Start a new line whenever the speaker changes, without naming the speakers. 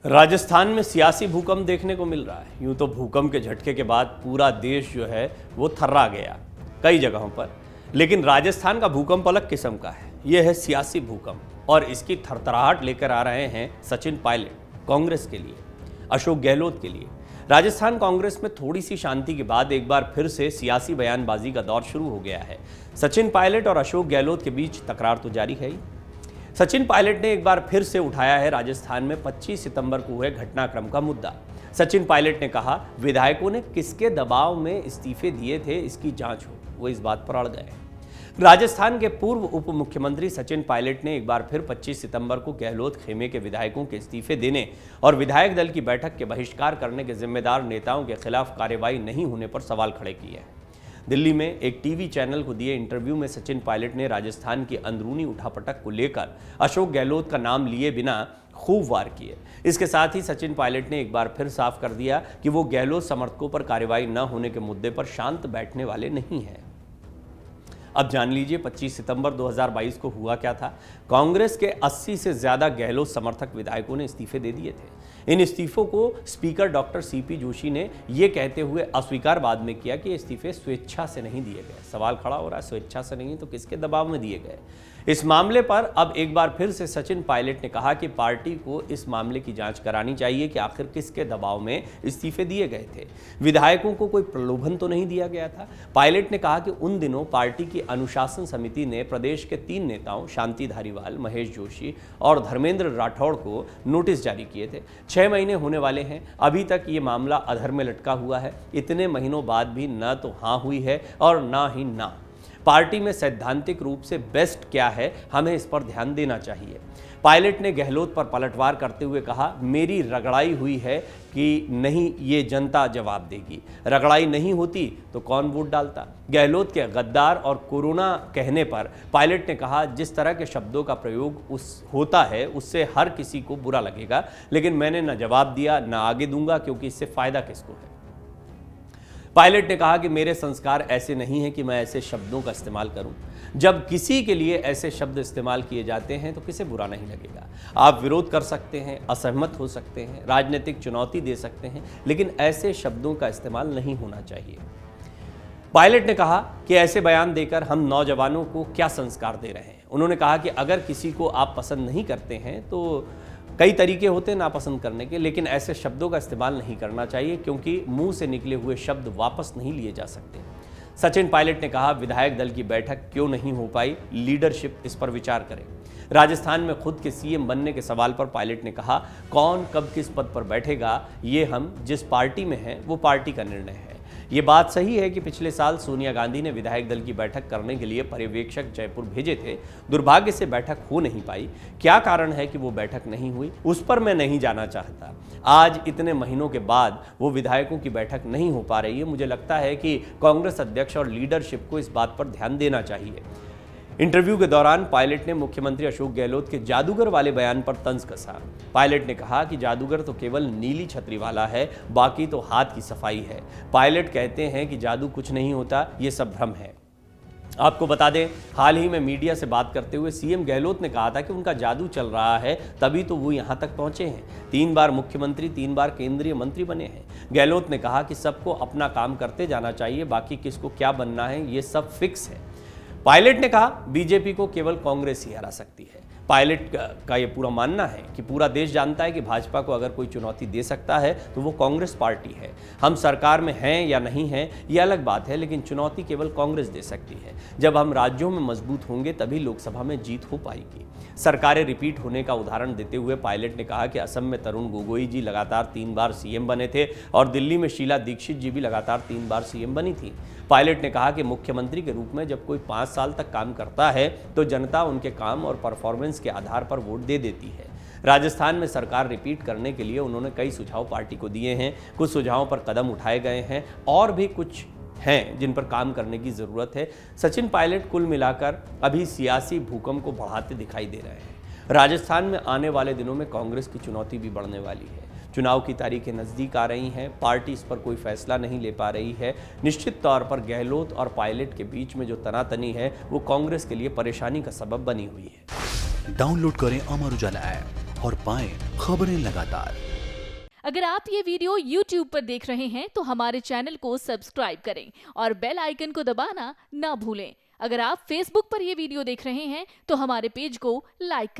राजस्थान में सियासी भूकंप देखने को मिल रहा है। यूं तो भूकंप के झटके के बाद पूरा देश जो है वो थर्रा गया कई जगहों पर, लेकिन राजस्थान का भूकंप अलग किस्म का है। यह है सियासी भूकंप और इसकी थरथराहट लेकर आ रहे हैं सचिन पायलट कांग्रेस के लिए, अशोक गहलोत के लिए। राजस्थान कांग्रेस में थोड़ी सी शांति के बाद एक बार फिर से सियासी बयानबाजी का दौर शुरू हो गया है। सचिन पायलट और अशोक गहलोत के बीच तकरार तो जारी है ही। सचिन पायलट ने एक बार फिर से उठाया है राजस्थान में 25 सितंबर को हुए घटनाक्रम का मुद्दा। सचिन पायलट ने कहा, विधायकों ने किसके दबाव में इस्तीफे दिए थे इसकी जांच हो। वो इस बात पर अड़ गए। राजस्थान के पूर्व उप मुख्यमंत्री सचिन पायलट ने एक बार फिर 25 सितंबर को गहलोत खेमे के विधायकों के इस्तीफे देने और विधायक दल की बैठक के बहिष्कार करने के जिम्मेदार नेताओं के खिलाफ कार्रवाई नहीं होने पर सवाल खड़े किए हैं। दिल्ली में एक टीवी चैनल को दिए इंटरव्यू में सचिन पायलट ने राजस्थान की अंदरूनी उठापटक को लेकर अशोक गहलोत का नाम लिए बिना खूब वार किए। इसके साथ ही सचिन पायलट ने एक बार फिर साफ कर दिया कि वो गहलोत समर्थकों पर कार्रवाई न होने के मुद्दे पर शांत बैठने वाले नहीं हैं। अब जान लीजिए 25 सितंबर 2022 को हुआ क्या था। कांग्रेस के 80 से ज्यादा गहलोत समर्थक विधायकों ने इस्तीफे दे दिए थे। इन इस्तीफों को स्पीकर डॉक्टर सीपी जोशी ने यह कहते हुए अस्वीकार बाद में किया कि इस्तीफे स्वेच्छा से नहीं दिए गए। सवाल खड़ा हो रहा है, स्वेच्छा से नहीं तो किसके दबाव में दिए गए। इस मामले पर अब एक बार फिर से सचिन पायलट ने कहा कि पार्टी को इस मामले की जांच करानी चाहिए कि आखिर किसके दबाव में इस्तीफे दिए गए थे। विधायकों को कोई प्रलोभन तो नहीं दिया गया था। पायलट ने कहा कि उन दिनों पार्टी की अनुशासन समिति ने प्रदेश के 3 नेताओं शांति धारीवाल, महेश जोशी और धर्मेंद्र राठौड़ को नोटिस जारी किए थे। 6 महीने होने वाले हैं, अभी तक ये मामला अधर में लटका हुआ है। इतने महीनों बाद भी न तो हाँ हुई है और ना ही ना। पार्टी में सैद्धांतिक रूप से बेस्ट क्या है, हमें इस पर ध्यान देना चाहिए। पायलट ने गहलोत पर पलटवार करते हुए कहा, मेरी रगड़ाई हुई है कि नहीं ये जनता जवाब देगी। रगड़ाई नहीं होती तो कौन वोट डालता। गहलोत के गद्दार और कोरोना कहने पर पायलट ने कहा, जिस तरह के शब्दों का प्रयोग होता है उससे हर किसी को बुरा लगेगा, लेकिन मैंने न जवाब दिया न आगे दूंगा, क्योंकि इससे फायदा किसको है। पायलट ने कहा कि मेरे संस्कार ऐसे नहीं हैं कि मैं ऐसे शब्दों का इस्तेमाल करूं। जब किसी के लिए ऐसे शब्द इस्तेमाल किए जाते हैं तो किसे बुरा नहीं लगेगा। आप विरोध कर सकते हैं, असहमत हो सकते हैं, राजनीतिक चुनौती दे सकते हैं, लेकिन ऐसे शब्दों का इस्तेमाल नहीं होना चाहिए। पायलट ने कहा कि ऐसे बयान देकर हम नौजवानों को क्या संस्कार दे रहे हैं। उन्होंने कहा कि अगर किसी को आप पसंद नहीं करते हैं तो कई तरीके होते हैं नापसंद करने के, लेकिन ऐसे शब्दों का इस्तेमाल नहीं करना चाहिए, क्योंकि मुंह से निकले हुए शब्द वापस नहीं लिए जा सकते। सचिन पायलट ने कहा, विधायक दल की बैठक क्यों नहीं हो पाई, लीडरशिप इस पर विचार करे। राजस्थान में खुद के सीएम बनने के सवाल पर पायलट ने कहा, कौन कब किस पद पर बैठेगा ये हम जिस पार्टी में हैं वो पार्टी का निर्णय है। ये बात सही है कि पिछले साल सोनिया गांधी ने विधायक दल की बैठक करने के लिए पर्यवेक्षक जयपुर भेजे थे। दुर्भाग्य से बैठक हो नहीं पाई। क्या कारण है कि वो बैठक नहीं हुई, उस पर मैं नहीं जाना चाहता। आज इतने महीनों के बाद वो विधायकों की बैठक नहीं हो पा रही है। मुझे लगता है कि कांग्रेस अध्यक्ष और लीडरशिप को इस बात पर ध्यान देना चाहिए। इंटरव्यू के दौरान पायलट ने मुख्यमंत्री अशोक गहलोत के जादूगर वाले बयान पर तंज कसा। पायलट ने कहा कि जादूगर तो केवल नीली छतरी वाला है, बाकी तो हाथ की सफाई है। पायलट कहते हैं कि जादू कुछ नहीं होता, ये सब भ्रम है। आपको बता दें, हाल ही में मीडिया से बात करते हुए सीएम गहलोत ने कहा था कि उनका जादू चल रहा है, तभी तो वो यहाँ तक पहुंचे हैं। 3 बार मुख्यमंत्री, 3 बार केंद्रीय मंत्री बने हैं। गहलोत ने कहा कि सबको अपना काम करते जाना चाहिए, बाकी किसको क्या बनना है ये सब फिक्स है। पायलट ने कहा, बीजेपी को केवल कांग्रेस ही हरा सकती है। पायलट का ये पूरा मानना है कि पूरा देश जानता है कि भाजपा को अगर कोई चुनौती दे सकता है तो वो कांग्रेस पार्टी है। हम सरकार में हैं या नहीं हैं ये अलग बात है, लेकिन चुनौती केवल कांग्रेस दे सकती है। जब हम राज्यों में मजबूत होंगे तभी लोकसभा में जीत हो पाएगी। सरकारें रिपीट होने का उदाहरण देते हुए पायलट ने कहा कि असम में तरुण गोगोई जी लगातार 3 बार सीएम बने थे और दिल्ली में शीला दीक्षित जी भी लगातार 3 बार सीएम बनी थी। पायलट ने कहा कि मुख्यमंत्री के रूप में जब कोई 5 साल तक काम करता है तो जनता उनके काम और परफॉर्मेंस के आधार पर वोट दे देती है। राजस्थान में सरकार रिपीट करने के लिए उन्होंने कई सुझाव पार्टी को दिए हैं। कुछ सुझावों पर कदम उठाए गए हैं और भी कुछ हैं जिन पर काम करने की ज़रूरत है। सचिन पायलट कुल मिलाकर अभी सियासी भूकंप को बढ़ाते दिखाई दे रहे हैं। राजस्थान में आने वाले दिनों में कांग्रेस की चुनौती भी बढ़ने वाली है। चुनाव की तारीखें नज़दीक आ रही हैं, पार्टी इस पर कोई फैसला नहीं ले पा रही है। निश्चित तौर पर गहलोत और पायलट के बीच में जो तनातनी है वो कांग्रेस के लिए परेशानी का सबब बनी हुई है।
डाउनलोड करें अमर उजाला ऐप और पाएं खबरें लगातार। अगर आप ये वीडियो YouTube पर देख रहे हैं तो हमारे चैनल को सब्सक्राइब करें और बेल आइकन को दबाना ना भूलें। अगर आप Facebook पर ये वीडियो देख रहे हैं तो हमारे पेज को लाइक करें।